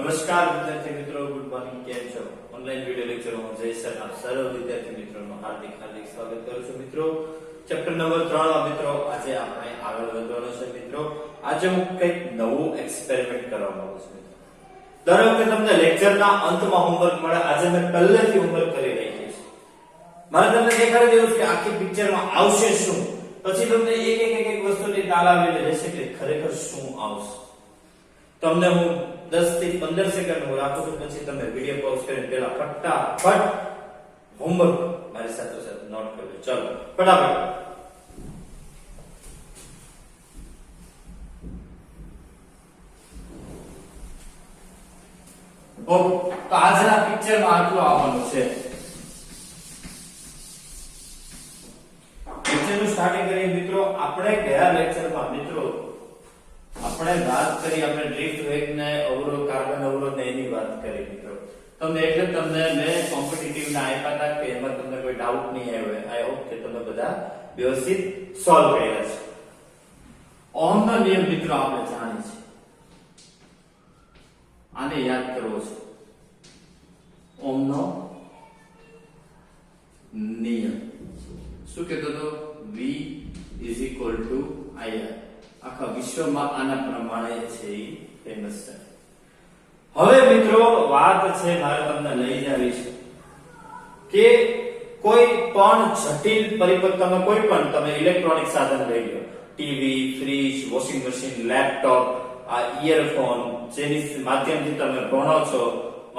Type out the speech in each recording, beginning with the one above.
નમસ્કાર વિદ્યાર્થી મિત્રો, ગુડ મોર્નિંગ. કેમ છો? ઓનલાઈન વિડિયો લેક્ચરમાં જય સર આપ સર્વ વિદ્યાર્થી મિત્રોનું હાર્દિક સ્વાગત કરું છું મિત્રો. ચેપ્ટર નંબર 3 માં મિત્રો આજે આપણે આગળ વધવાનું છે મિત્રો. આજે હું કંઈક નવું એક્સપેરિમેન્ટ કરવા માંગુ છું મિત્રો. દર વખતે તમને લેક્ચરના અંતમાં હોમવર્ક મળે, આજે મેં પહેલેથી હોમવર્ક કરી રાખી છે. મારે તમને દેખાડી દેવું કે આખી પિક્ચરમાં આવશે શું, પછી તમને એક વસ્તુની તાલાવેલી રહેશે કે ખરેખર શું આવશે. તમને હું 10 થી 15 સેકન્ડ હું રાખું છું, પછી તમે વિડિયો પોઝ કરીને પહેલા ફટાફટ હોમવર્ક મારી સાથે નોટ કરજો. ચલો ફટાફટ. ઓકે, તો આજના પિક્ચરમાં આટલું આવવાનું છે. લેક્ચરનું સ્ટાર્ટિંગ કરીએ મિત્રો. આપણે ગયા લેક્ચરમાં મિત્રો આપણે વાત કરી, આપણે ડ્રિફ્ટ વેગ ને અવરોધ, કાર્બન અવરોધ ને એની વાત કરી મિત્રો. તમને મેં કોમ્પિટિટિવ ના આપ્યા હતા કે એમાં તમને કોઈ ડાઉટ નહીં આવ્યો. આઈ હોપ કે તમે બધા વ્યવસ્થિત સોલ્વ કર્યા છે. ઓહમનો નિયમ મિત્રો આપણે જાણીએ છીએ, આને યાદ કરવો છે. ઓહમનો નિયમ શું કહેતો હતો? V = IR. આખા વિશ્વમાં આના પ્રમાણે છે, ફેમસ છે. હવે મિત્રો વાત છે, મારે તમને લઈ જવી છે કે કોઈ પણ જટિલ પરિપથ, તમે ઇલેક્ટ્રોનિક સાધન લઈ લો, TV, fridge, washing machine, laptop, આ ઇયરફોન જેની માધ્યમથી તમે ભણો છો,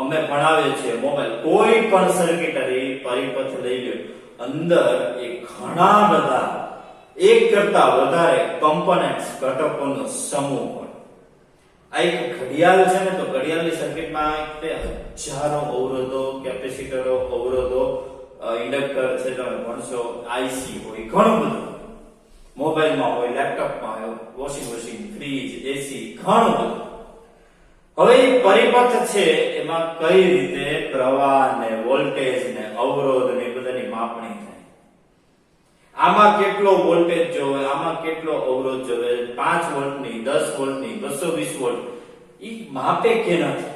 અમે ભણાવીએ છીએ, મોબાઈલ, કોઈ પણ સર્કિટરી પરિપથ લઈ લો, અંદર એ ઘણા બધા એક કરતા વધારે કમ્પોનેન્ટ્સ, ઘટકોનો સમૂહ હોય. આ એક ઘડિયાળ છે ને, તો ઘડિયાળની સર્કિટમાં હજારો અવરોધો, કેપેસિટરો, અવરોધો, ઇન્ડક્ટર છે, તમે ભણશો, આઈસી હોય, ઘણું બધું. મોબાઈલમાં હોય, લેપટોપમાં હોય, વોશિંગ મશીન, ફ્રીજ, એસી, ઘણું બધું. હવે પરિપથ છે એમાં કઈ રીતે પ્રવાહ ને વોલ્ટેજ ને અવરોધ ને બધાની માપણી થાય. આમાં કેટલો વોલ્ટેજ જોવે, આમાં કેટલો અવરોધ જોવે, 5 વોલ્ટની, 10 વોલ્ટની, 220 વોલ્ટ, ઈ માપે કે નથી.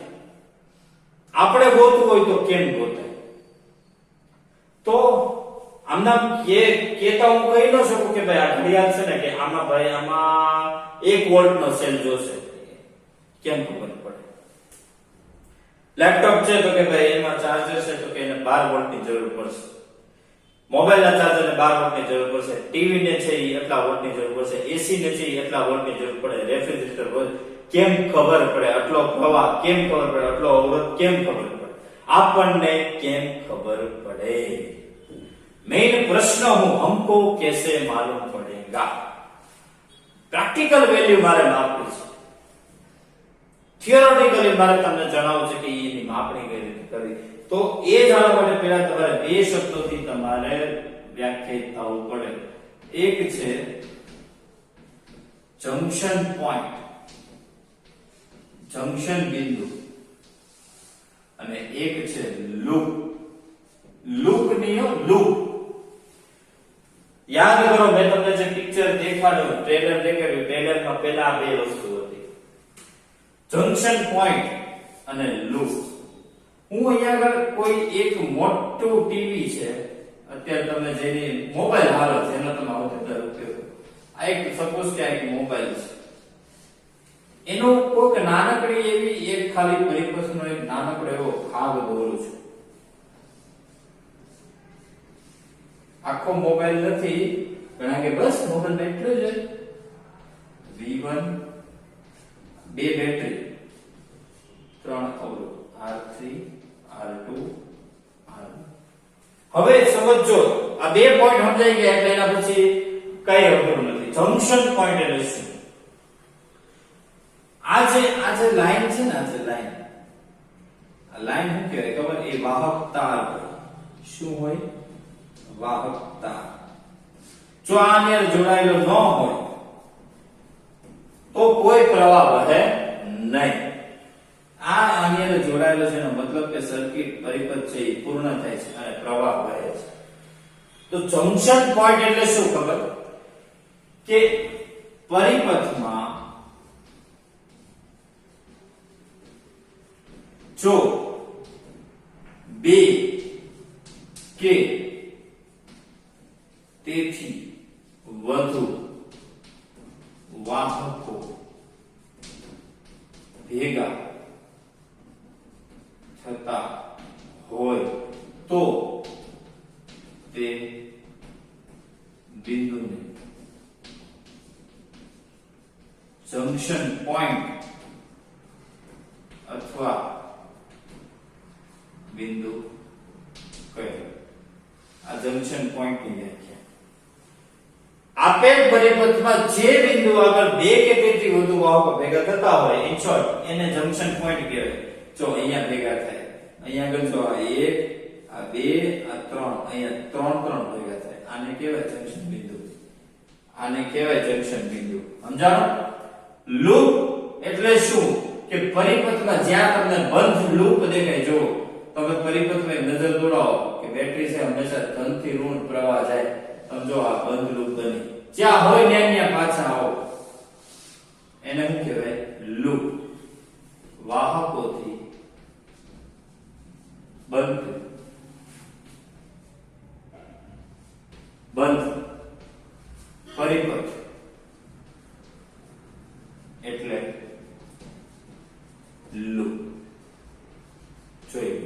આપણે ગોતવું હોય તો કેમ ગોતાય? તો આમના કેતા હું કહી ન શકું કે ભાઈ આ ઘડિયાળ છે ને, કે આમાં ભાઈ આમાં 1 વોલ્ટનો સેલ જોશે. કેમ ખબર પડે? લેપટોપ છે તો કે ભાઈ એમાં ચાર્જર છે તો કે એને 12 વોલ્ટની જરૂર પડશે. મોબાઈલના ચાર્જરને 12 વોલ્ટની જરૂર પડશે. ટીવી ને છે એ એટલા વોલ્ટની જરૂર પડશે. એસી ને છે એ એટલા વોલ્ટની જરૂર પડે. રેફ્રિજરેટર હોય. કેમ ખબર પડે? આટલો પ્રવાહ કેમ ખબર પડે? આટલો અવરોધ કેમ ખબર પડે? આપણને કેમ ખબર પડે? મેઇન પ્રશ્ન हमको कैसे मालूम पड़ेगा? પ્રેક્ટિકલ વેલ્યુ મારે માપવી છે. થિયોરેટિકલી મારે તમને જણાવવું છે કે એની માપણી કઈ રીતે કરવી. તો એ જાણવા માટે પહેલા તમારે બે શબ્દોથી તમારે વ્યાખ્યાયિત થવું પડે. એક છે જંક્શન પોઈન્ટ, જંક્શન બિંદુ, અને એક છે લૂપ. લૂપ નહીં, લૂપ. યાદ કરો, મેં તમને જે પિક્ચર દેખાડ્યું, ટ્રેલર દેખાડ્યું, ટ્રેલરમાં પહેલા બે વસ્તુ હતી, જંક્શન પોઈન્ટ અને લૂપ. હું અહીંયા આગળ કોઈ એક મોટું ટીવી છે, અત્યારે તમે જેની મોબાઈલ હાલો છે એનો તમે આવતા ઉપયોગ, આ એક સપોઝ કે આ એક મોબાઈલ છે, એનો કોઈક નાનકડી એવી એક ખાલી પરિપથનો એક નાનકડો એવો ભાગ દોરું છું. આખો મોબાઈલ નથી, ઘણા કે બસ મોબાઈલ એટલું જ V1, 2 બેટરી, 3 અવરોધ R3, R2, R1. હવે સમજો આ બે પોઈન્ટ સમજાઈ ગયા એટલે એના પછી કઈ અઘરું નથી. જંક્શન પોઈન્ટ એટલે શું? આ જે લાઈન છે ને, આ લાઈન શું કહેવાય ખબર? એ વાહકતા હોય. શું હોય? વાહકતા. જો આની અંદર જોડાયેલો ન હોય તો કોઈ પ્રવાહ વહે નહીં. આની અંદર જોડાયેલો છે એનો મતલબ કે સર્કિટ પરિપથ છે એ પૂર્ણ થાય છે અને પ્રવાહ વહે છે. તો જંક્શન પોઈન્ટ એટલે શું ખબર? કે પરિપથમાં જો બે કે તેથી વધુ વાહકો ભેગા થતા હોય તો તે બિંદુને જંક્શન પોઈન્ટ અથવા બિંદુ કહે. આ જંક્શન પોઈન્ટ ની વ્યાખ્યા. આપેલ પરિપથમાં જે બિંદુ આગળ બે કે તેથી વધુ વાહકો ભેગા થતા હોય ઇન શોર્ટ એને જંક્શન પોઈન્ટ કહેવાય. જો અહીંયા ભેગા થાય, અહીંયા આગળ જો આ 1 આ 2 આ 3 અહીંયા 3 ભેગા થાય, આને કહેવાય જંક્શન બિંદુ. આને કહેવાય જંક્શન બિંદુ. સમજાણો? લૂપ એટલે શું કે પરિપથમાં જ્યાં તમને બંધ લૂપ દેખાય, જો તમે પરિપથમાં નજર દોડાવો કે બેટરી છે હંમેશા ધન થી ઋણ પ્રવાહ જાય, સમજો આ બંધ લૂપ બની, જ્યાં હોય ત્યાં પાછા આવો, એને શું કહેવાય? લૂપ. વાહકોથી બંધ પરિપથ એટલે લૂપ. જોઈએ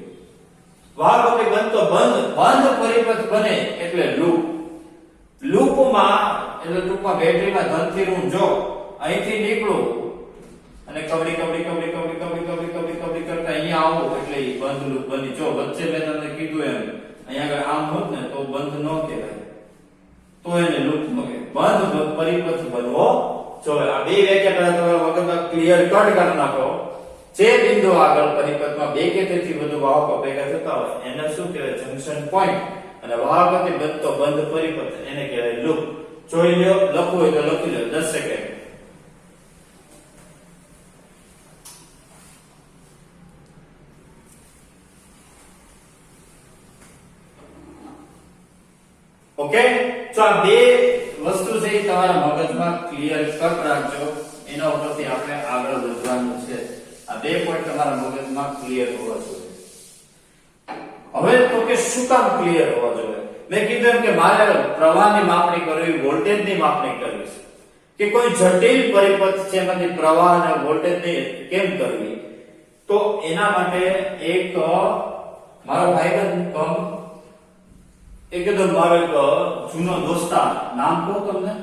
વાહકોથી બનતો બંધ પરિપથ બને એટલે લૂપ. લૂપમાં એટલે ટૂંકમાં બેટરીમાં ધનથી ઋણ, જો અહીંથી નીકળું અને કવડી કરતા અહીંયા આવું એટલે ઈ બંધ લૂપ બની. જો વચ્ચે મેં તમને કીધું એમ અહીંયા આગળ આમ હોત ને તો બંધ ન કહેવાય, તો એને લૂપ ન કહેવાય. બંધ પરિપથ બનવો. જો આ બે વ્યાખ્યા પહેલા તમારા મગજમાં ક્લિયર કટ કરી નાખો. જે બિંદુ આગળ પરિપથમાં બે કે તેથી વધુ વાહકો ભેગા થતા હોય એને શું કહેવાય? Junction point. અને વાહકોથી બનતો બંધ પરિપથ એને કહેવાય લૂપ. જોઈ લ્યો, લખવું હોય તો લખી લો 10 સેકન્ડ. ઓકે, તો આ બે વસ્તુ છે એ તમારા મગજમાં ક્લિયર કટ રાખજો. એના ઉપરથી આપણે આગળ વધવાનું છે. આ બે પોઈન્ટ તમારા મગજમાં ક્લિયર હોવા જોઈએ. હવે તો કે શું કામ ક્લિયર હોવા જોઈએ? મેં કીધું એમ કે મારે પ્રવાહની માપણી કરવી, વોલ્ટેજની માપણી કરવી છે, કે કોઈ જટિલ પરિપથ છે એમાંથી પ્રવાહ અને વોલ્ટેજની કેમ કરવી, તો એના માટે એક મારો ભાઈબંધ એકદમ મારો એક જૂનો દોસ્તાર, નામ કહો તમને,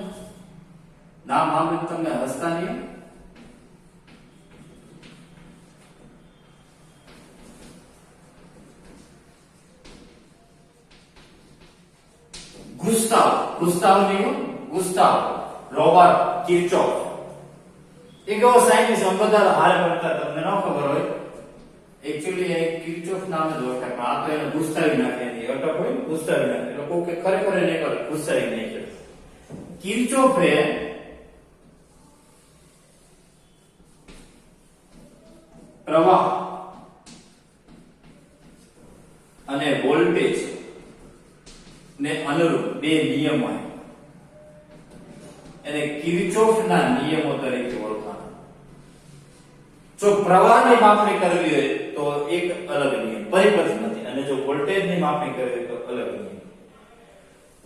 નામ સાંભળી તમને હસતા નહીં? ગુસ્તાવ રોબર્ટ કિર્ચોફ. એક એવો સાયન્ટિસ્ટ, અમે બધા હારે પડતા, તમને ન ખબર હોય, એકચ્યુઅલી એ કિર્ચોફ નામે જ ઓળખાય, પણ આ તો એને ગુસ્તાવી નાખે, એની અટક હોય ને ગુસ્તાવી નાખે. લોકો કે ખરેખર એને ગુસ્તાવી નાખે. કિર્ચોફે પ્રવાહ અને વોલ્ટેજ ને અનુરૂપ બે નિયમો એને કિર્ચોફના નિયમો તરીકે ઓળખાય. જો પ્રવાહની માપણી કરવી હોય તો એક અલગ નિયમ પરિપથ નથી, અને જો વોલ્ટેજની માપણી કરવી હોય તો અલગ નિયમ.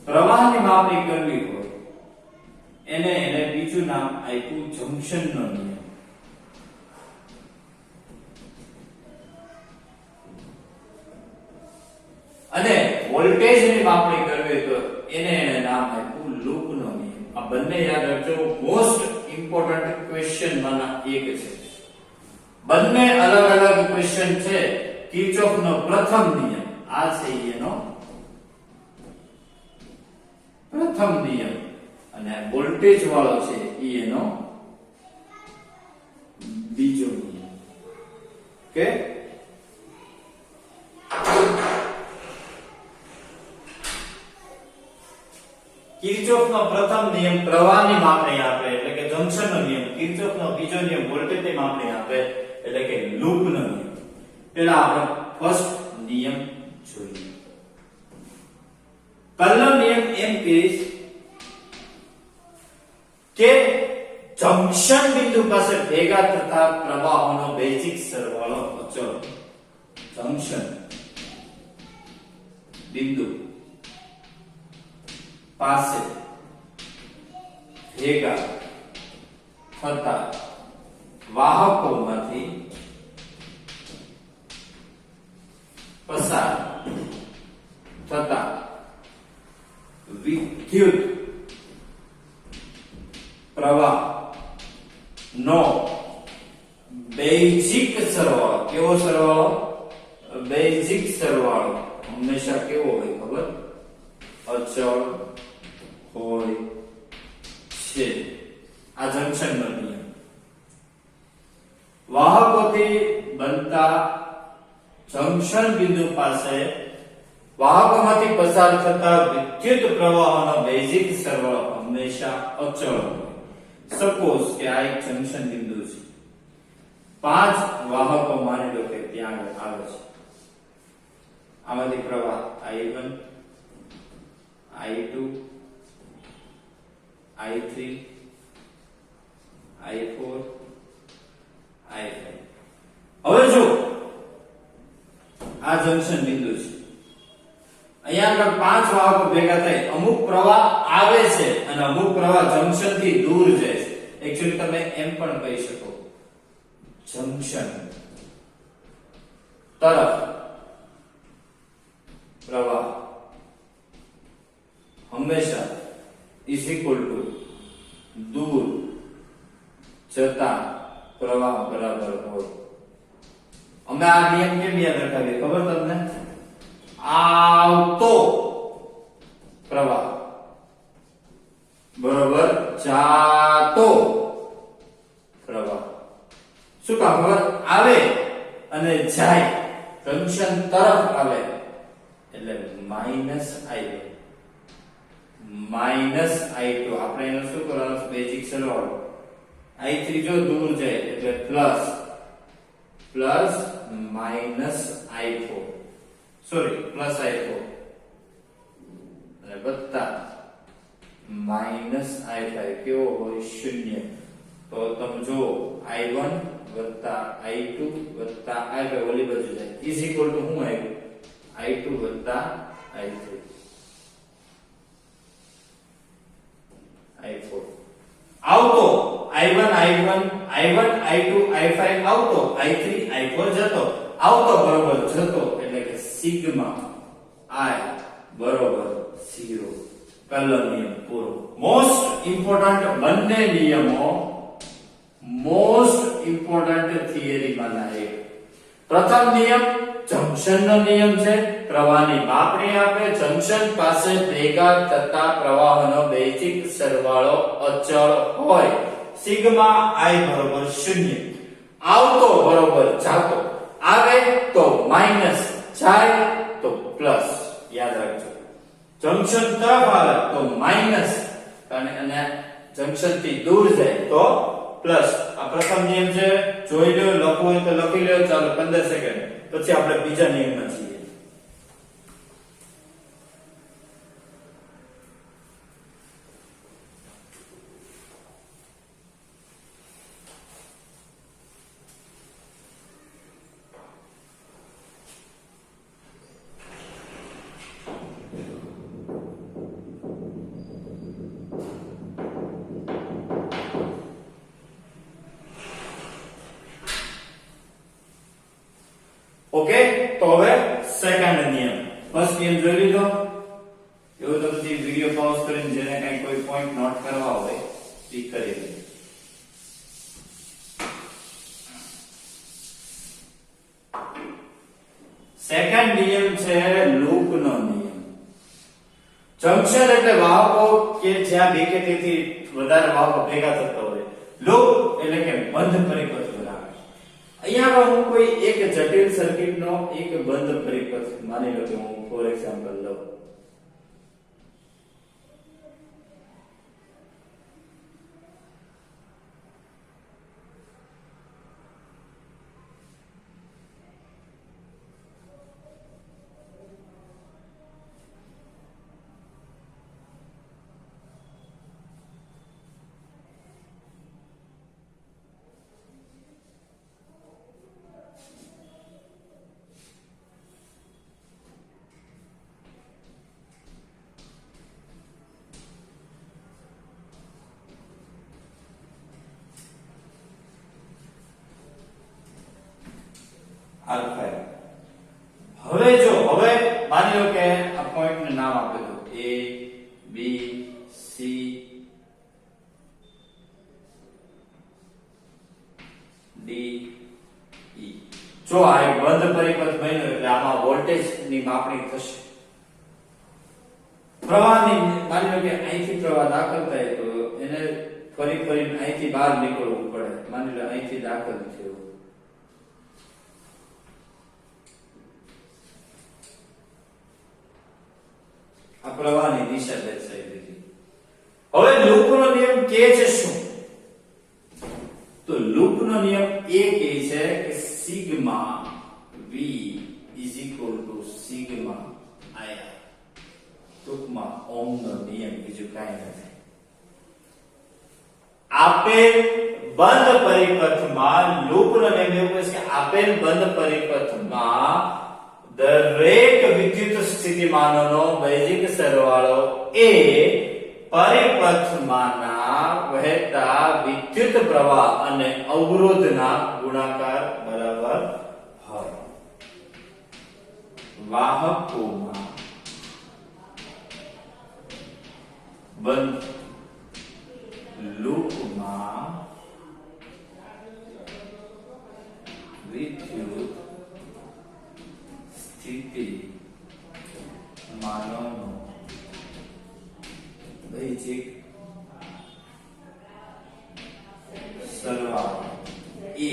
પ્રવાહની માપણી કરવી હોય એને બીજું નામ આપ્યું જંક્શનનો નિયમ. અને વોલ્ટેજની માપણી કરવી તો એને નામ આપ્યું લૂપનો નિયમ. આ બંને યાદ રાખજો, મોસ્ટ ઇમ્પોર્ટન્ટ ક્વેશ્ચન માંના એક છે. બંને અલગ અલગ ક્વેશ્ચન છે. કિર્ચોફનો પ્રથમ નિયમ આ છે, એનો પ્રથમ નિયમ, અને વોલ્ટેજ વાળો છે એનો બીજો નિયમ. ઓકે, કિર્ચોફનો પ્રથમ નિયમ પ્રવાહની માપણી આપે એટલે કે જંક્શનનો નિયમ. કિર્ચોફનો બીજો નિયમ વોલ્ટેજની માપણી આપે એટલે કે લૂપનો નિયમ. પહેલા આપણે ફર્સ્ટ નિયમ જોઈએ. પહેલો નિયમ એમ કે જંક્શન બિંદુ પાસે ભેગા થતા પ્રવાહોનો બેઝિક સરવાળો અચળ. જંક્શન બિંદુ પાસે ભેગા થતા વાહકોમાંથી પસાર થતા વિદ્યુત પ્રવાહ નો બેઝિક સરવાળો કેવો સરવાળો બેઝિક સરવાળો હંમેશા કેવો હોય ખબર અચળ હોય છે આ જંક્શન નો નિયમ વાહકોથી બનતા જંક્શન બિંદુ પાસે વાહકોમાંથી પસાર થતા વિદ્યુત પ્રવાહોનો બેઝિક સરવાળો હંમેશા અચળ હોય સપોઝ કે આ એક જંક્શન બિંદુ છે 5 વાહકો માની લો કે ત્યાં આવે છે આમાંથી પ્રવાહ I1 I2 I3 I4 I5 હવે જો આ જંક્શન બિંદુ છે અહીંયા આગળ 5 વાહકો ભેગા થઈ અમુક પ્રવાહ આવે છે અને અમુક પ્રવાહ જંક્શન થી દૂર જાય છે એક્ચ્યુઅલી તમે એમ પણ કહી શકો જંક્શન તરફ પ્રવાહ હંમેશા ઇઝ ઇક્વલ ટુ દૂર જતા પ્રવાહ બરાબર હોય અમે આ નિયમ કેમ યાદ રખાવીએ ખબર તમને આવતો પ્રવાહ બરાબર જાતો પ્રવાહ શું કામ ખબર આવે અને જાય જંક્શન તરફ આવે એટલે -I1 -I2 આપણે એનો શું કરવાનું બેઝિક સરવાળો I3 જો દૂર જાય એટલે પ્લસ -I4 સોરી +I4 અને વત્તા -I5 કેવો હોય શૂન્ય તો તમે જો I1 વત્તા I2 વત્તા I5 ઓલી બાજુ જાય ઇઝ ઇક્વલ ટુ શું આવ્યું I2 વત્તા I3 I4 આવતો I1 I2 I5 આવતો I3 I4 જતો આવતો બરોબર જતો એટલે કે સિગ્મા I બરોબર 0 પહેલો નિયમ પૂરો મોસ્ટ ઇમ્પોર્ટન્ટ બંને નિયમો મોસ્ટ ઇમ્પોર્ટન્ટ થિયરી માંના એક પ્રથમ નિયમ જંક્શન નો નિયમ છે પ્રવાહની માપણી આપે જંક્શન પાસે ભેગા થતા પ્રવાહનો બેઝિક સરવાળો અચળ હોય સિગ્મા I બરોબર 0 આવતો બરોબર જાતો આવે તો માઈનસ જાય તો પ્લસ યાદ રાખજો જંક્શન તરફ આવે તો માઈનસ અને જંક્શન થી દૂર જાય તો પ્લસ આ પ્રથમ નિયમ છે જોઈ લો લખવું હોય તો લખી લો ચાલો 15 સેકન્ડ પછી આપણે બીજા નિયમમાં છીએ ઓકે તો હવે સેકન્ડ નિયમ ફર્સ્ટ નિયમ જોઈ લીધો એવું તો પછી વિડિયો પોઝ કરીને જેને કઈ કોઈ પોઈન્ટ નોટ કરવા હોય એ કરી લે સેકન્ડ નિયમ છે લૂપ નો નિયમ જંક્શન એટલે વાહકો કે જ્યાં બે કે તેથી વધારે વાહકો ભેગા થતા હોય લૂપ એટલે કે બંધ પરિપથ બનાવે અહીંયા હું કોઈ એક જટિલ સર્કિટ નો એક બંધ પરિપથ માની લો કે હું ફોર એક્ઝામ્પલ લઉં R5. હવે જો હવે માની લો કે આ પોઈન્ટ ને નામ આપી દો A B C D E. જો આ એક બંધ પરિપથ બન્યો એટલે આમાં વોલ્ટેજ ની માપણી થશે. પ્રવાહની માની લો કે અહીંથી પ્રવાહ દાખલ થાય તો એને ફરી અહીંથી બહાર નીકળવું પડે. માની લો અહીંથી દાખલ થયો, આ પ્રવાહની દિશા દર્શાવી દીધી. હવે લૂપનો નિયમ કહે છે શું? તો લૂપનો નિયમ એ કહે છે કે sigma V is equal to sigma I. ટૂંકમાં ઓહમનો નિયમ બીજું કાંઈ નથી. આપેલ બંધ પરિપથમાં લૂપનો નિયમ એવું કહે છે કે આપેલ બંધ પરિપથમાં દરેક વિદ્યુત સ્થિતિમાનોનો બેઝિક સરવાળો એ પરિપથમાંના વહેતા વિદ્યુત પ્રવાહ અને અવરોધના ગુણાકાર બરાબર હોય. વાહકોમાં બંધ લૂપમાં વિદ્યુત સ્થિતિ માનોનો બેઝિક સરવાળો એ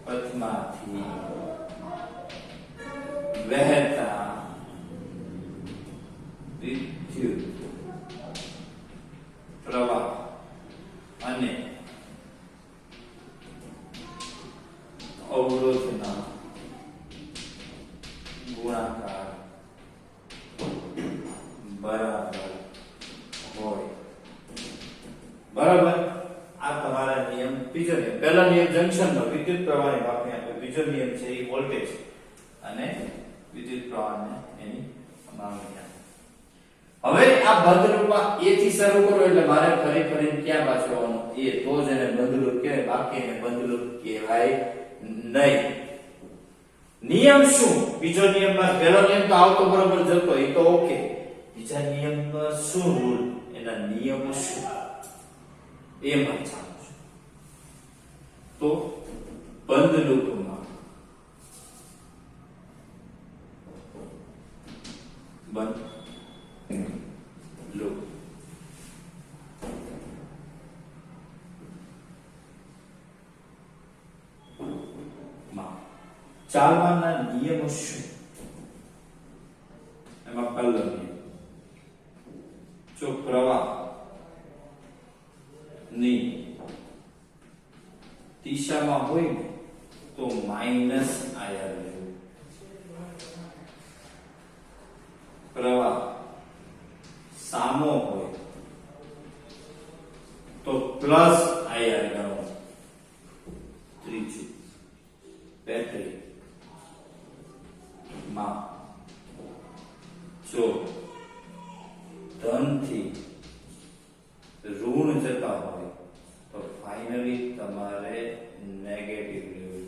પરિપથમાંથી વહેતા વિદ્યુત પ્રવાહ અને અવરોધના ગુણાકાર બરાબર હોય. બરાબર. આ તમારા નિયમ બીજો નિયમ. પહેલો નિયમ જંક્શનનો વિદ્યુત પ્રવાહની માપણી આપે. બીજો નિયમ છે એ વોલ્ટેજ અને વિદ્યુત પ્રવાહને એની માપણી આપે. હવે આ બંધરૂપમાં A થી શરૂ કરો એટલે મારે ફરી ક્યાં પાછું આવવાનું? A. તો જ એને બંધરૂપ કહેવાય, બાકી એને બંધરૂપ કહેવાય નહીં. નિયમ શું? બીજો નિયમમાં પહેલો નિયમ તો આવતો બરોબર જતો, એ તો ઓકે. બીજા નિયમમાં શું રૂલ, એના નિયમો શું એ મને જાણવું છે. તો બંધ લૂપમાં બંધ લૂપ ચાલવાના નિયમો શું? એમાં પહેલો નિયમ, જો પ્રવાહ ની દિશામાં હોય ને તો માઈનસ આયર લેવું. પ્રવાહ સામો હોય તો પ્લસ આયર ગણો. ત્રીજું, બેટરી માં જો ધન થી ઋણ જતા હોય તો ફાઇનલી તમારે નેગેટિવ લેવું.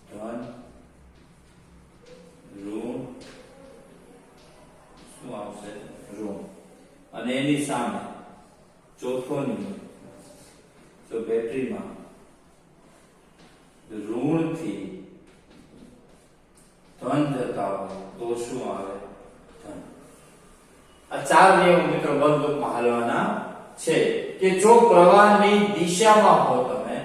ધન ઋણ શું આવશે? ઋણ. અને એની સામે ચોથો નિયમ, જો બેટરીમાં ઋણ થી ધન જતા હોય તો શું આવે? ધન. આ ચાર નિયમો મિત્રો બંધ લૂપમાં હાલવાના છે કે જો પ્રવાહની દિશામાં હો તમે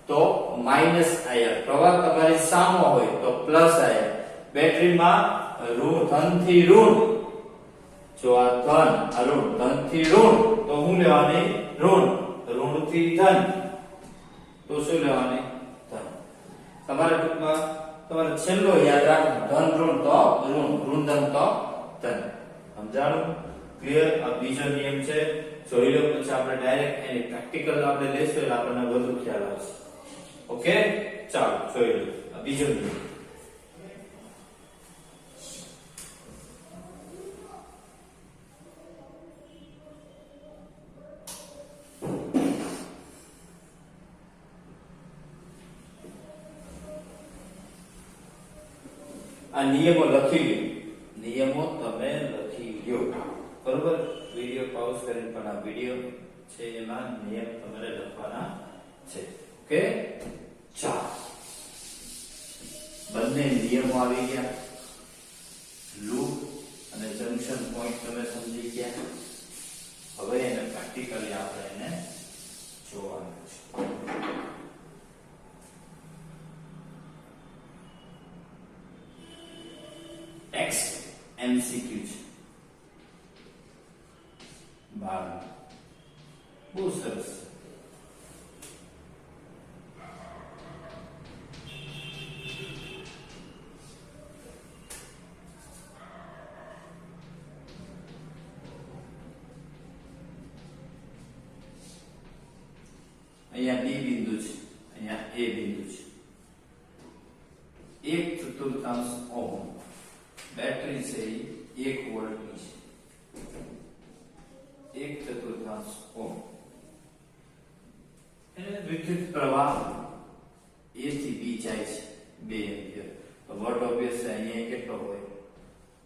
તો માઈનસ આયર, પ્રવાહ તમારી સામે હોય તો પ્લસ આયર. બેટરીમાં ધન થી ઋણ, જો આ ધન આ ઋણ, ધન થી ઋણ તો હું લેવાની ઋણ, ઋણ થી ધન તો શું લેવાની? ધન. તમારે ટૂંકમાં તમારે છેલ્લો યાદ રાખો, ધન ઋણ તો ઋણ, ઋણ ધન તો ધન. સમજાણું? ક્લિયર? આ બીજો નિયમ છે, જોઈ લો, પછી આપણે ડાયરેક્ટ એની પ્રેક્ટિકલ આપણે લેશું એટલે આપણને વધુ ખ્યાલ આવશે. ઓકે, ચાલો જોઈ લો આ બીજો નિયમ. આ નિયમો લખી લ્યો, નિયમો તમે લખી લ્યો, બરોબર. વિડિયો પાઉઝ કરીને પણ આ વિડિયો છે એમાં નિયમ તમારે લખવાના છે. ઓકે, ચાલો બંને નિયમો આવી ગયા. લૂપ અને જંક્શન પોઈન્ટ તમે સમજી ગયા. હવે એને પ્રેક્ટિકલી આપણે એને જોવાનું છે. ટેક્સ્ટ MCQ છે 12. બહુ સરસ. અહીંયા B બિંદુ છે, અહીંયા A બિંદુ છે. 1/4 ઓહમ બેટરી છે એ 1 વોલ્ટની છે. 1/4 ઓહમ એટલે વિદ્યુત પ્રવાહ A થી B જાય છે 2 એમ્પિયર. તો વોટ ઓબ્વિયસ છે અહીંયા કેટલો હોય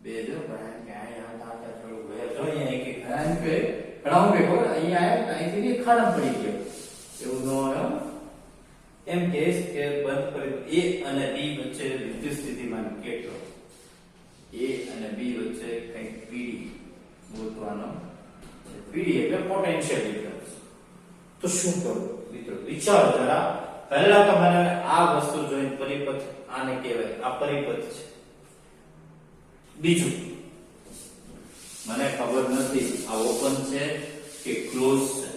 2. જો કારણ કે અહીંયા હતા થોડું ગયા જો અહીંયા કે કારણ કે ઘણાઓ કે ખબર અહીંયા આયા અહીંથી ખાડા પડી ગયો એવું ન હોય. એમ કે બંધ કરી A અને B વચ્ચે વિદ્યુત સ્થિતિમાન કેટલો, A અને B વચ્ચે કંઈક PD ગોતવાનો છે. PD એટલે પોટેન્શિયલ ડિફરન્સ. તો શું કરું મિત્રો, વિચાર જરા. પહેલા તો મને આ વસ્તુ જોઈને પરિપથ આને કહેવાય, આ પરિપથ છે. બીજું મને ખબર નથી આ ઓપન છે કે ક્લોઝ છે.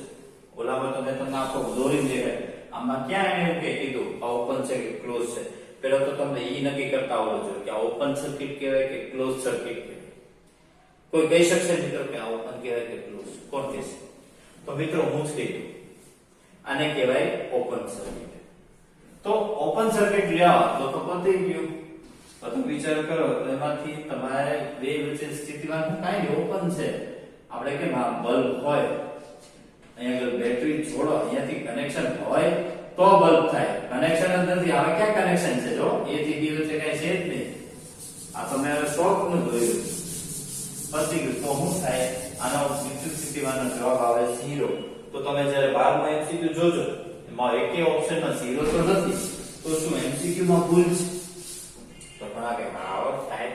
ઓલામાં તો મેં તમને આખો દોરી દેખાય, આમાં ક્યાં એને એવું કીધું આ ઓપન છે કે ક્લોઝ છે. પેલા તો તમને ઈ નક્કી કરતા આવડવું જોઈએ કે આ ઓપન સર્કિટ કહેવાય કે ક્લોઝ સર્કિટ કહેવાય. કોઈ કહી શકશે મિત્રો કે આ ઓપન કહેવાય કે ક્લોઝ? કોણ કહેશે? તો મિત્રો હું જ કહી દઉં, આને કહેવાય ઓપન સર્કિટ. તો ઓપન સર્કિટ લ્યો તો પતી ગયું. તો વિચાર કરો એમાંથી તમારે બે વચ્ચે સ્થિતિમાન કાંઈ ઓપન છે. આપણે કેમ આ બલ્બ હોય અહીંયા બેટરી જોડો, અહીંયાથી કનેક્શન હોય તો બલ્બ થાય. કનેક્શન જ નથી, હવે ક્યાં કનેક્શન છે? જો A થી B વચ્ચે કઈ છે જ નહીં. આ તમે હવે શોર્ટ નું જોયું પછી ગયું તો શું થાય? આનો વિદ્યુત સ્થિતિમાનનો જવાબ આવે 0. તો તમે જ્યારે 12 માં MCQ જોજો એમાં એકે ઓપ્શનમાં 0 તો નથી. તો શું MCQ માં ભૂલ છે? તો ઘણા કે આવો થાય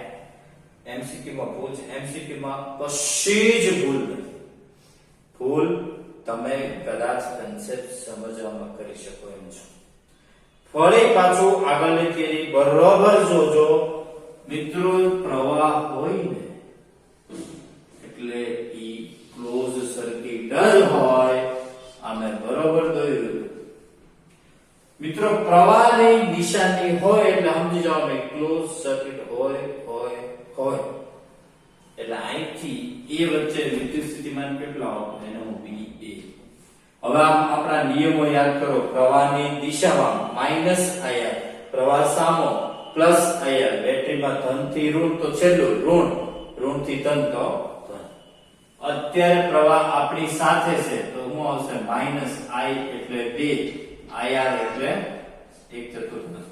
MCQ માં ભૂલ છે. MCQ માં કશી જ ભૂલ નથી. ભૂલ તમે કદાચ કન્સેપ્ટ સમજવામાં કરી શકો એમ છો. ફરી પાછું આગળની થિયરી બરોબર જોજો મિત્રો. પ્રવાહ હોય ને એટલે ઈ ક્લોઝ સર્કિટ જ હોય. આમે બરોબર દોર્યું મિત્રો. પ્રવાહની દિશાની હોય એટલે સમજી જાઓ કે ક્લોઝ સર્કિટ હોય. એટલે અહીંથી A વચ્ચે વિદ્યુત સ્થિતિમાન કેટલો આવે એને હું VA. હવે આપણા નિયમો યાદ કરો. પ્રવાહની દિશામાં -IR, પ્રવાહ સામો +IR, બેટરીમાં ધન થી ઋણ તો છેલ્લું ઋણ થી ધન તો ધન. અત્યારે પ્રવાહ આપણી સાથે છે તો શું આવશે? -I એટલે 2, IR એટલે 1/4.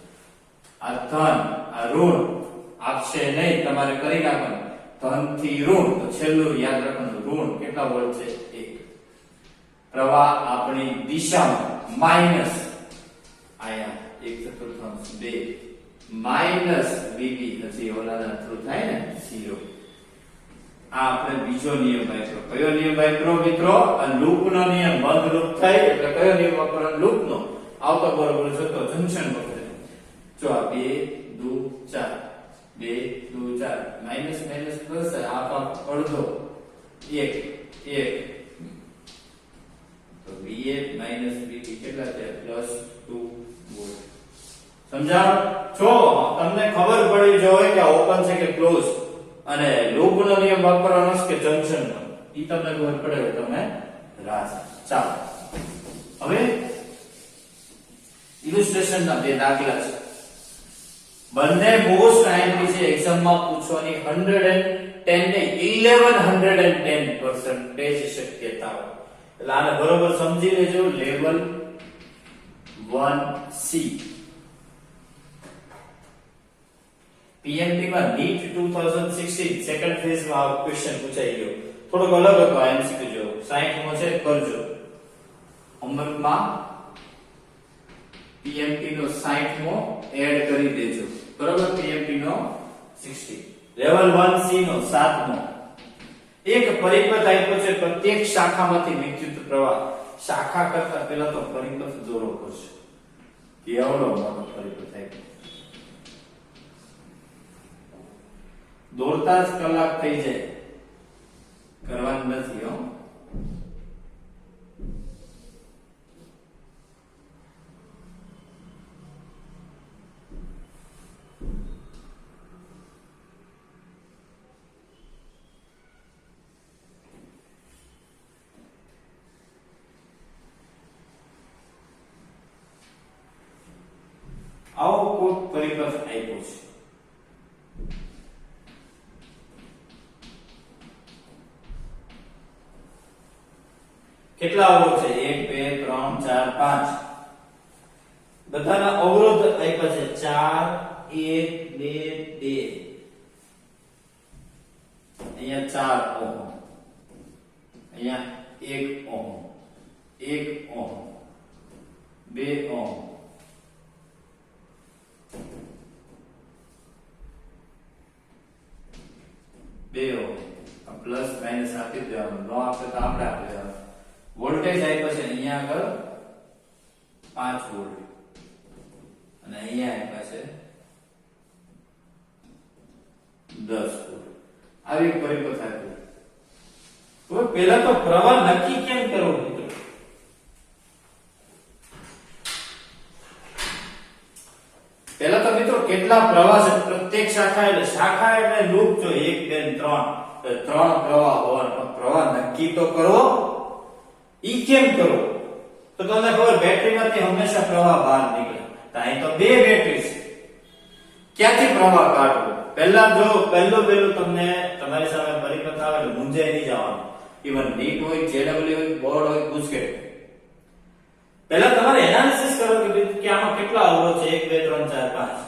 આ ધન આ ઋણ આપશે નહીં, તમારે કરી નાખવાનું. ધન થી ઋણ તો છેલ્લું યાદ રાખવાનું ઋણ કેટલા વોલ્ટ છે? 1. પ્રવાહ આપણી દિશામાં માઈનસ આયા 1/4 માઈનસ VB પછી ઓલાના થ્રુ થાય ને 0. આ આપણે બીજો નિયમ વાપર્યો. કયો નિયમ વાપર્યો મિત્રો? આ લૂપ નો નિયમ. બંધ લૂપ થાય એટલે કયો નિયમ વાપરવાનો? લૂપ નો. આવતો બરોબર છે તો જંક્શન વખતે જો આ 2 2 4 2 2 4 માઈનસ માઈનસ પ્લસ આ અડધો 1 1 તો VA માઈનસ VB કેટલા છે? +2 વોલ્ટ. સમજાવ છો? તમને ખબર પડી જોઈએ કે ઓપન છે કે ક્લોઝ અને લૂપ નો નિયમ વાપરવાનો છે કે જંક્શન નો. ઈ તમને ખબર પડે તમે રાજ. ચાલો હવે ઇલિસ્ટ્રેશન ના બે દાખલા છે. બંને મોસ્ટ આઈએમપી છે એક્ઝામ માં પૂછવાની 110 ને 1110% શક્યતાઓ. એટલે આને બરોબર સમજી લેજો. Level 1C. પીએમટી માં નીટ 2016 સેકન્ડ ફેઝ માં આ ક્વેશ્ચન પૂછાઈ ગયો. થોડોક અલગ હતો આ એમસીક્યુ જો 60 મો છે કરજો. હોમવર્કમાં પીએમટી નો 60 મો એડ કરી દેજો. બરોબર. પીએમટી નો 60 લેવલ 1 સી નો 7 મો એક પરિપથ આપ્યો છે પ્રત્યેક શાખામાંથી વિદ્યુત પ્રવાહ. શાખા કરતા પહેલા તો પરિપથ દોરો પડશે. કેવડો મોટો પરિપથ આપ્યો. દોરતા જ કલાક થઈ જાય. કરવાનું નથી હો. આવો કોઈ પરિપથ આપ્યો છે. કેટલા અવરોધ છે? 1 2 3 4 5. બધાના અવરોધ આપ્યા છે 4 1 2 2. અહીંયા 4 ઓહમ, અહીંયા 1 ohm, 1 ohm, 2 ohm, 2 ohm. Plus minus આપી દેવાનું. ન આપે તો આપણે આપી દેવાનું. વોલ્ટેજ આપ્યો છે અહીંયા આગળ 5 વોલ્ટ અને અહીંયા આપ્યા છે 10 વોલ્ટ. આવી પરિપથ આપ્યો. તો પહેલા તો પ્રવાહ નક્કી કેમ કરવો મિત્રો? પહેલા તો મિત્રો કેટલા પ્રવાહ છે પ્રત્યેક શાખા એટલે લૂપ જો 1 2 3 ત્રણ પ્રવાહ હોવાનો પ્રવાહ નક્કી તો કરવો. ઈ કેમ કરો? તો તમને ખબર બેટરીમાંથી હંમેશા પ્રવાહ બહાર નીકળે. તો અહીં તો બે બેટરી છે. ક્યાંથી પ્રવાહ કાઢવો? પહેલા જો પહેલું તમને તમારી સામે પરિપથ આવે એટલે મૂંઝાઈ નહીં જવાનું. ઇવન નીટ હોય, જેડબલ્યુ હોય, બોર્ડ હોય, ગુસ્કેટ. પહેલા તમારે એનાલિસિસ કરો કે આમાં કેટલા અવરોધ છે 1 2 3 4 5.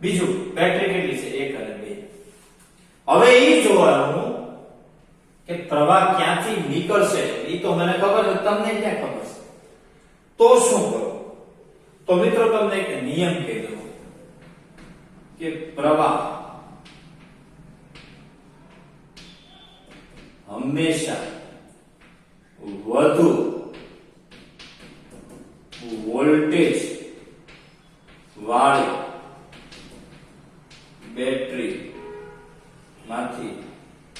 બીજું બેટરી કેટલી છે 1 અને 2. હવે ઈ જોવાનું કે પ્રવાહ ક્યાંથી નીકળશે. એ તો મને ખબર છે, તમને ક્યાં ખબર છે? તો શું કરો? તો મિત્રો તમને એક નિયમ કહી દઉં કે પ્રવાહ હંમેશા વધુ વોલ્ટેજ વાળી બેટરી માંથી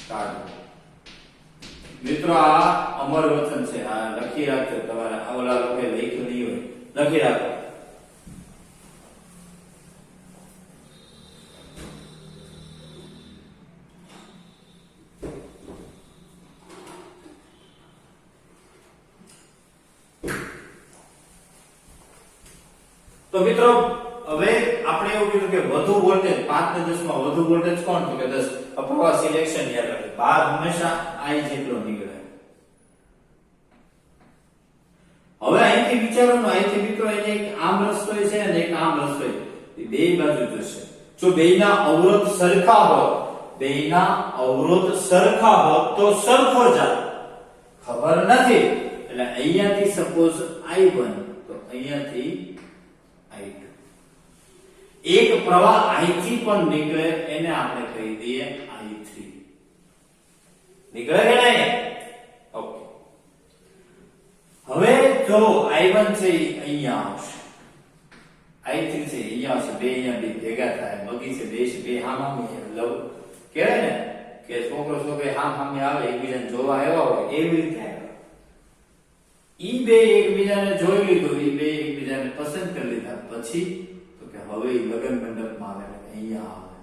કાઢો. મિત્રો આ અમર વચન છે. આ લખી રાખજો. તમારે ઓલા લોકો લખ્યું નહીં હોય, લખી રાખો. તો મિત્રો હવે આપણે એવું કીધું કે વધુ વોલ્ટેજ 5 ને 10 માં વધુ વોલ્ટેજ કોણ? તો કે 10. પ્રવાહ સિલેક્શન યાદ રાખજો. બહાર હંમેશા I જેટલો નીકળે. હવે અહીંથી વિચારવાનું, અહીંથી મિત્રો એને એક આમ રસ્તો છે અને એક આમ રસ્તો છે. બે બાજુ જશે. જો બેયના અવરોધ સરખા હોય, બેયના અવરોધ સરખા હોય તો સરખો જાય. ખબર નથી એટલે અહીંયાથી સપોઝ I1 તો અહીંયાથી I2. એક પ્રવાહ અહીંથી પણ નીકળે એને આપણે કહી દઈએ I3. નીકળે કે નહીં? ઓકે. હવે જો I1 છે અહીંયા આવશે, I3 છે અહીંયા આવશે. બે અહીંયા બે ભેગા થાય. બગીચે બે હામામી લવ કહેવાય ને કે છોકરો છોકરી હામ આવે એકબીજાને જોવા આવ્યા હોય એવી રીતે આવે. ઈ બે એકબીજાને જોઈ લીધું, ઈ બે એકબીજાને પસંદ કરી લીધા. પછી તો કે હવે લગ્ન મંડપમાં આવે અહીંયા આવે.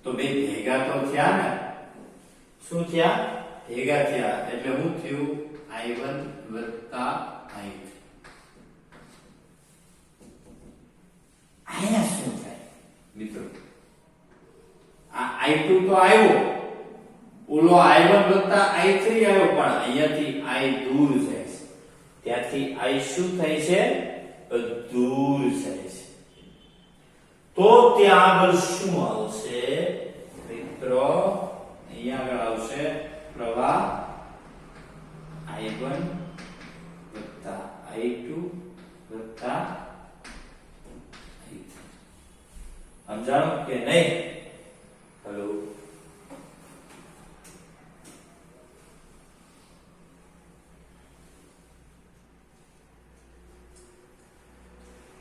તો બે ભેગા તો થયા ને. શું થયા? ભેગા થયા. એટલે શું થયું? I1 વત્તા I3. અહીંયા શું થાય મિત્રો? આ I2 તો આવ્યો, ઓલો I1 વત્તા I3 આવ્યો, પણ અહીંયાથી I દૂર જાય છે. ત્યાંથી I શું થાય છે? દૂર જાય છે. તો તો ત્યાં આગળ શું આવશે મિત્રો? અહીંયા આગળ આવશે પ્રવાહ I1 વત્તા I2 વત્તા I3. સમજાણું કે નહીં? હેલો,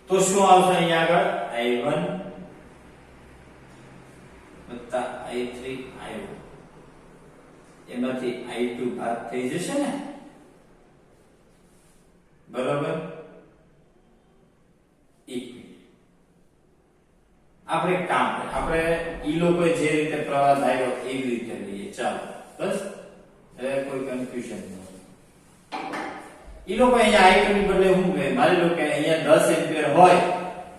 તો શું આવશે અહીંયા આગળ? I1 વત્તા I3 આવ્યો, એમાંથી I2 બાદ થઈ જશે ને, બરાબર? આપણે કામ આપણે ઈ લોકો જે રીતે પ્રવાહ ધાર્યો એવી રીતે લઈએ. ચાલો બસ, હવે કોઈ કન્ફ્યુઝન નહીં. ઈ લોકો અહીંયા I2 ની બદલે હું કહે, માની લો કે અહીંયા 10 એમ્પિયર હોય,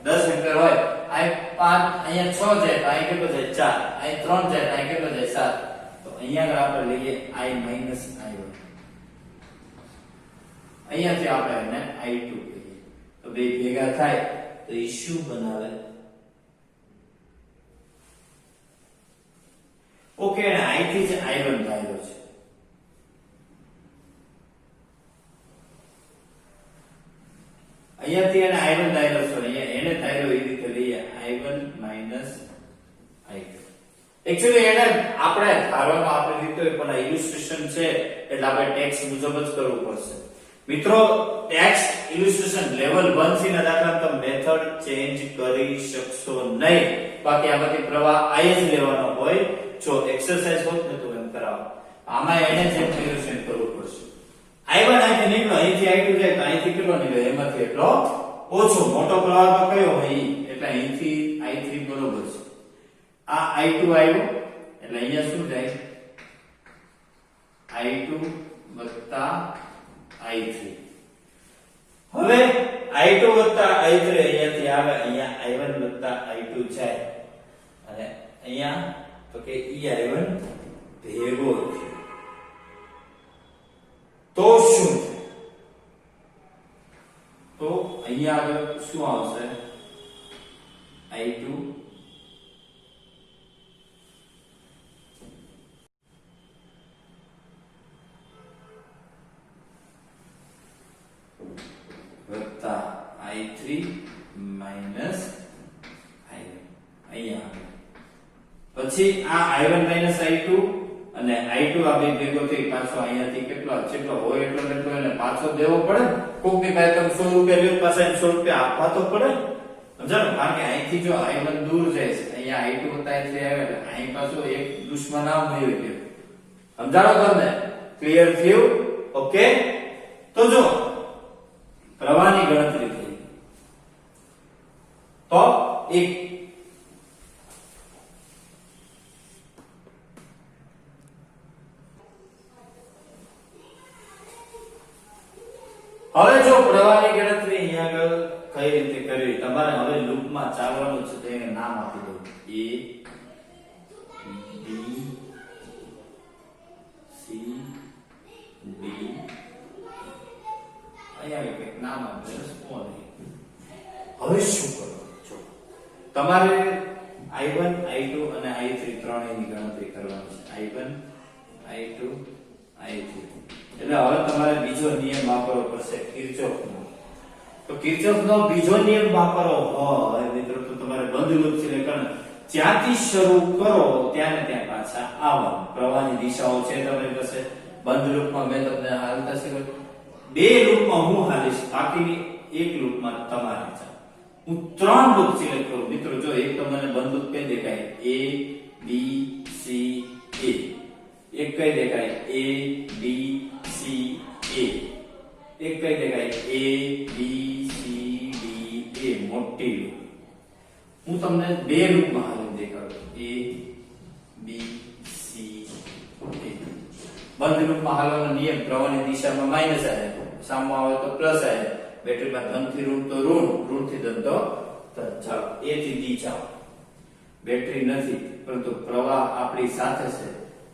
10 એમ્પિયર હોય, I5 અહીંયા 6 છે તો અહીં કેટલો છે? 4. અહીં 3 છે તો અહીં કેટલો છે? 7. તો અહીંયા આગળ આપણે લઈએ I minus I1. અહીંયાથી આપણે એને I2 કહીએ. તો બે ભેગા થાય તો એ શું બનાવે? ઓકે, અને I થી જ I1 ધાર્યો છે. અહીંયાથી એને I1 ધાર્યો છે, અહીંયા એને ધાર્યો એ રીતે લઈએ I1 minus I2. એક્ચ્યુઅલી એને આપણે ધારવાનો આપણે લીધો પણ આ ઇલ્યુસ્ટ્રેશન છે એટલે આપણે ટેક્સ્ટ મુજબ જ કરવું પડશે. મિત્રો ટેક્સ્ટ ઇલ્યુસ્ટ્રેશન લેવલ 1 થી ના દાખલા તમે મેથડ ચેન્જ કરી શકશો નહીં. બાકી આમાંથી પ્રવાહ I જ લેવાનો હોય. જો એક્સરસાઇઝ હોત ને તો એમ કરાવો. આમાં એને જ ઇલ્યુસ્ટ્રેશન કરવું પડશે. I1 અહીંથી નીકળો, અહીંથી I2 જાય તો અહીંથી કેટલો નીકળે? એમાંથી એટલો ઓછો. મોટો પ્રવાહ તો કયો હોય એટલે અહીંથી I3 બરોબર છે. આ I2 આવ્યો એટલે અહીંયા શું થાય? I2 વત્તા I3. હવે I2 વત્તા I3 અહીંયાથી આવે, અહીંયા I1 વત્તા I2 જાય અને અહીંયા તો કે I1 ભેગો છે. તો શું છે? તો અહીંયા આગળ શું આવશે? I2 વત્તા I3 માઈનસ I1. અહીંયા પછી આ I1 માઈનસ I2 અને I2 આ બે ભેગો થઈ પાછો અહીંયાથી કેટલો જેટલો હોય એટલો એને પાછો દેવો પડે. કોકની પાસે તમે 100 રૂપિયા લ્યો, પાછા 100 રૂપિયા આપવા તો પડે. સમજાણું? કારણ કે અહીંથી જો I1 દૂર જાય છે, અહીંયા I2 વત્તા I3 આવે એટલે અહીં પાછો એક દુશ્મન આમ હોય ગયો. સમજાણો તમને? ક્લિયર થયું? ઓકે, તો જો પ્રવાહની ગણતરી થઈ તો એક હવે જો પ્રવાહની ગણતરી અહીંયા આગળ કઈ રીતે કરવી તમારે હવે લૂપમાં ચાલવાનું છે. તેને નામ આપી દો A B C D. અહીંયા એક નામ આપી દો સ્મોલ. હવે શું કરો? જો તમારે I1 I2 અને I3 ત્રણેયની ગણતરી કરવાની છે. I1 I2 I3. એટલે હવે તમારે બીજો નિયમ વાપરવો પડશે, કિર્ચોફનો. તો કિર્ચોફનો બીજો નિયમ વાપરવો હોય મિત્રો તો તમારે બંધ લૂપ સિલેક્શન જ્યાંથી શરૂ કરો ત્યાં ને ત્યાં પાછા આવવાનું. પ્રવાહની દિશાઓ છે તમારી પાસે. બંધ લૂપમાં મેં તમને હાલતા શીખવ્યું. બે લૂપમાં હું હાલીશ, બાકીની એક લૂપમાં તમારે ચાલો. હું 3 લૂપ સિલેક્ટ કરું. મિત્રો જો એક તો મને બંધ લૂપ કઈ દેખાય? A B C A. એક કઈ દેખાય? A B C A. એક કઈ દેખાય? A B C D A. મોટી લૂપ. હું તમને બે લૂપમાં હાલીને દેખાડું. A B C A. બંધ લૂપમાં હાલવાનો નિયમ પ્રવાહની દિશામાં માઈનસ આવે, સામો આવે તો પ્લસ આવે. બેટરીમાં ધન થી ઋણ તો ઋણ, ઋણ થી ધન તો ધન. ચાલો A થી D જાઓ. બેટરી નથી પરંતુ પ્રવાહ આપણી સાથે છે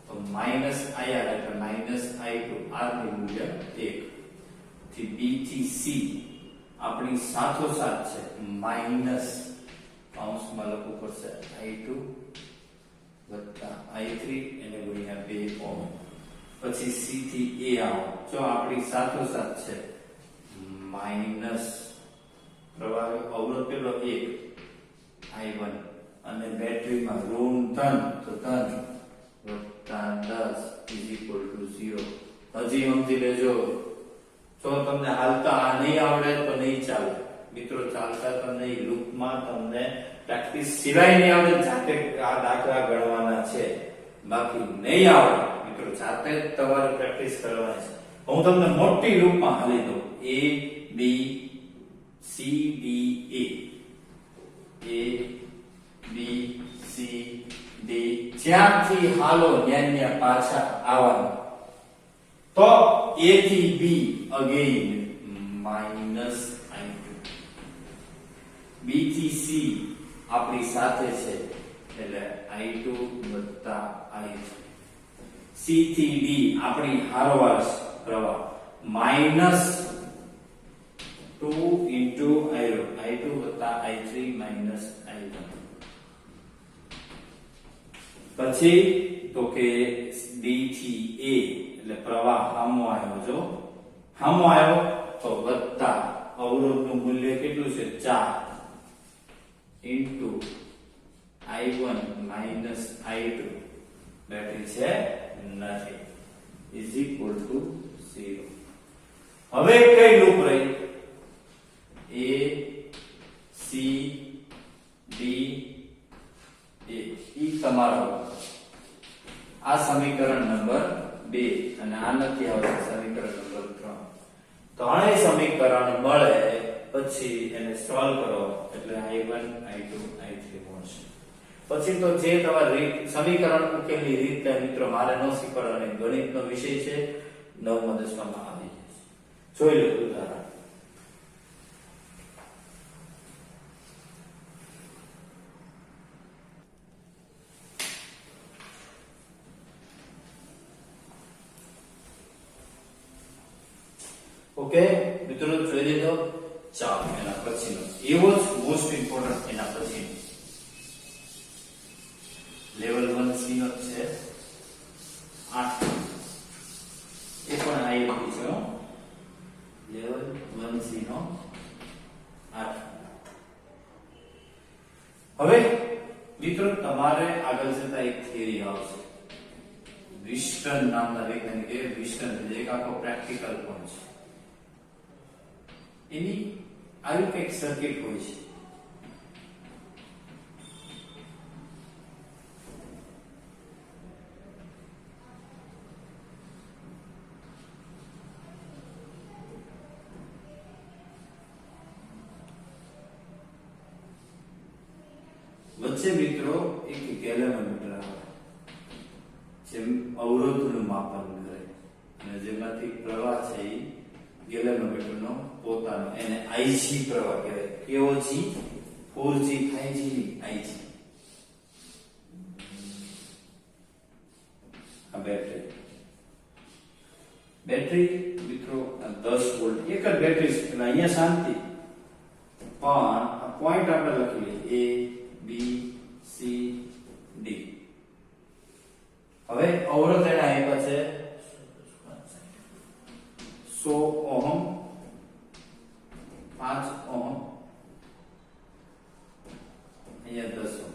તો માઈનસ IR એટલે માઈનસ I2. R ની મૂલ્ય 1 થી B થી C આપણી સાથોસાથ છે માઈનસ કૌંસમાં લખવું પડશે I2 વત્તા I3 એને ગુણ્યા 2 ઓહમ. પછી C થી A આવો. જો આપણી સાથોસાથ છે માઈનસ પ્રવાહ અવરોધ કેટલો 1 I1 અને બેટરીમાં ઋણ ધન તો ધન વત્તા 10 0. હજી સમજી લેજો. જો તમને હાલતા આ નહીં આવડે તો નહીં ચાલે મિત્રો. ચાલતા તો નહીં, લૂપમાં તમને પ્રેક્ટિસ સિવાય નહીં આવડે. જાતે આ દાખલા ગણવાના છે, બાકી નહીં આવડે મિત્રો. જાતે જ તમારે પ્રેક્ટિસ કરવાની છે. હું તમને મોટી લૂપમાં હાલી દઉં. A B C D A B C D જ્યાંથી હાલો ત્યાં પાછા આવવાનું. તો A થી B again minus I2, B થી C આપણી સાથે છે એટલે I2 વત્તા I3, C થી D આપણી હારવાર પ્રવાહ minus 2 into I2 વત્તા I3 minus I1. પછી તો કે D થી A એટલે પ્રવાહ સામો આવ્યો. જો સામો આવ્યો તો વત્તા અવરોધનું મૂલ્ય કેટલું છે 4 into I1 minus I2 battery છે નથી is equal to 0. હવે કઈ લૂપ રહી? A C D A ઈ તમારો આ સમીકરણ નંબર 2 અને આ નથી આવશે સમીકરણ નંબર 3. ત્રણેય સમીકરણ મળે પછી એને સોલ્વ કરો એટલે I1 I2 I3 મળશે. પછી તો જે તમારે સમીકરણ ઉકેલની રીત મિત્રો મારે ન શીખવાડવાની, ગણિતનો વિષય છે, 9મા 10મામાં આવી જશે. જોઈ લો ઉદાહરણ. ઓકે મિત્રો જોઈ લીધો. ચાલો એના પછીનો એવો જ મોસ્ટ ઇમ્પોર્ટન્ટ એના પછીનો લેવલ 1 સી નો છે 8. એ પણ આઈએમપી છે. લેવલ 1 સી નો 8. હવે મિત્રો તમારે આગળ જતા એક થિયરી આવશે. વિસ્ટન નામના વૈજ્ઞાનિકે વિસ્ટન એક આખો પ્રેક્ટિકલ પણ છે. એની આવી કઈક સર્કિટ હોય છે. વચ્ચે મિત્રો એક ગેલેનોમીટર આવે જેમ અવરોધનું માપન કરે અને જેમાંથી પ્રવાહ છે એ ગેલેનોમીટરનો પોતાનો એને IC પ્રવાહ કહેવાય. કેવો G? 4G 5G ની IC. આ બેટરી મિત્રો 10 વોલ્ટ એક જ બેટરી છે એટલે અહીંયા શાંતિ. પણ આ પોઈન્ટ આપણે લખી લઈએ A B C D. હવે અવરોધ એના આપ્યા છે 100 ઓહમ, 5 ઓહમ, અહીંયા 10 ઓહમ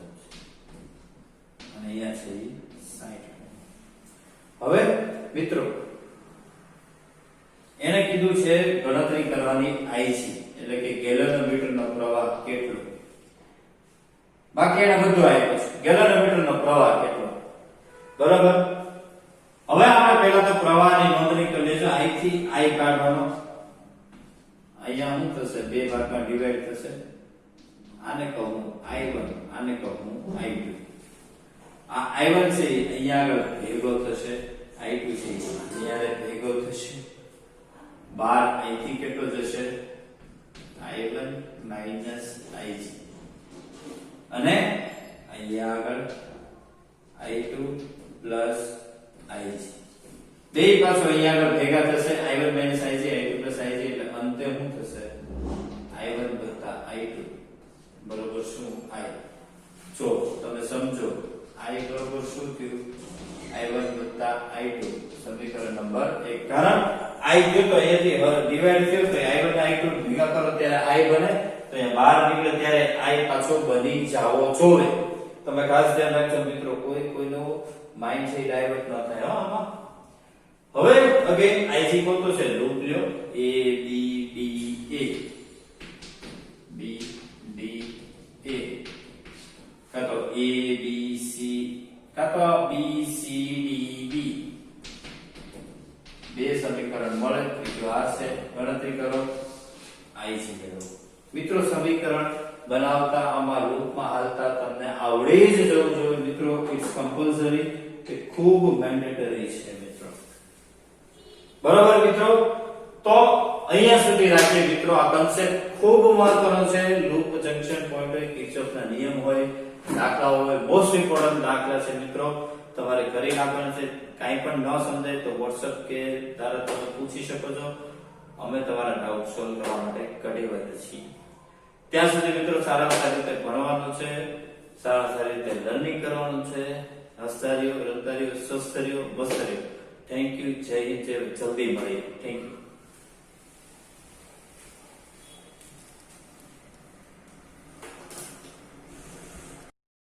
અને અહીંયા છે 60. હવે મિત્રો એને કીધું છે ગણતરી કરવાની IC એટલે કે ગેલેનોમીટરનો પ્રવાહ કેટલો. બાકી એને બધું આપ્યું છે ગેલેનોમીટરનો પ્રવાહ કેટલો. બરાબર. હવે આપણે પહેલા તો પ્રવાહની નોંધણી કરી લેજો. I થી I કાઢવાનો. અહીંયા શું થશે? બે ભાગમાં ડિવાઈડ થશે. આને કહું I1, આને કહું I2. આ I1 છે અહીંયા આગળ ભેગો થશે, I2 છે અહીંયા ભેગો થશે. 12 I થી કેટલો જશે? I1 minus IG અને અહીંયા આગળ I2 plus IG. બે પાછો અહીંયા આગળ ભેગા થશે I1 minus IG I2 plus IG એટલે અંતે શું થશે? I1 વત્તા I2 બરોબર શું i જો તમે સમજો i બરોબર શું થયું i1 + i2 સમીકરણ નંબર 1 કારણ i ગયો તો અહીંયાથી ડિવાઈડ થયો તો i1 i2 ભેગા કરો ત્યારે i બને તો અહીંયા બહાર નીકળે ત્યારે i પાછો બની જાવો જોઈએ તમે ખાસ ધ્યાન રાખજો મિત્રો કોઈનો માઇન્ડ છે ડાયવર્ટ ન થાય હો આમાં હવે અગેન i ગોતો છે લૂપ લ્યો a b d a b d a કાતો a b c કાતો b c d b બે સમીકરણ મળે તો આ છે ગણતરી કરો i મેળવો મિત્રો સમીકરણ બનાવતા આમાં લૂપમાં હાલતા તમને આવડી જ જવું જોઈએ મિત્રો ઇટ્સ કમ્પલ્સરી કે ખૂબ મેન્ડેટરી છે મિત્રો બરાબર મિત્રો તો અહીંયા સુધી રાખીએ મિત્રો આ કન્સેપ્ટ ખૂબ મહત્વનો છે લૂપ જંકશન પોઈન્ટ હોય કિર્ચોફના નિયમ હોય દાખલા હોય મોસ્ટ ઇમ્પોર્ટન્ટ દાખલા છે મિત્રો તમારે કરી નાખવાના છે કાઈ પણ ન સમજાય તો WhatsApp કે દ્વારા તમે પૂછી શકો છો અમે તમારા ડાઉટ સોલ્વ કરવા માટે કટિબદ્ધ છીએ ત્યાં સુધી મિત્રો સારામાં સારી રીતે ભણવાનું છે સારામાં સારી રીતે લર્નિંગ કરવાનું છે હસ્તારીઓ રંતારીઓ સ્વસ્તરીઓ બસ્તરીઓ થેન્ક યુ જય હિન્દ જલ્દી મળીએ થેન્ક યુ